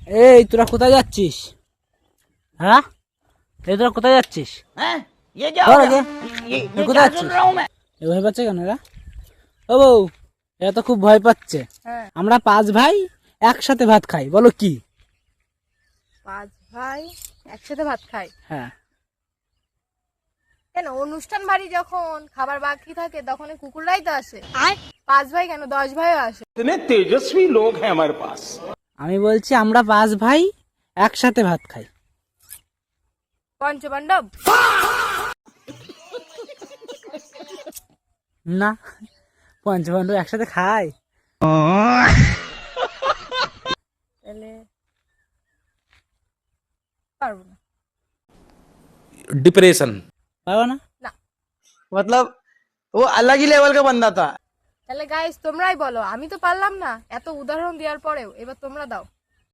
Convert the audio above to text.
এই তোরা কোথায় যাচ্ছিস? হ্যাঁ, এই তোরা কোথায় যাচ্ছিস? কোথায় যাচ্ছিস? ভয় পাচ্ছে কেন এরা? ও বউ, এরা তো খুব ভয় পাচ্ছে। আমরা 5 ভাই একসাথে ভাত খাই, বলো কি? 5 ভাই একসাথে ভাত খাই? হ্যাঁ। কেন, অনুষ্ঠান বাড়ি যখন খাবার বাকি থাকে তখন এই কুকুররাই তো আসে। 5 ভাই কেন, 10 ভাইও আসে। इतने तेजस्वी लोग हैं हमारे पास। আমি বলছি আমরা 5 ভাই একসাথে ভাত খাই। পঞ্চপাণ্ডব? না, পঞ্চপাণ্ডব একসাথে খাই? তাহলে পারবো না। डिप्रेशन। পারবো না? না। मतलब वो अलग ही लेवल का बंदा था। তাহলে গাইস তোমরাই বলো, আমি তো পারলাম না, এত উদাহরণ দেওয়ার পরেও। এবার তোমরা দাও।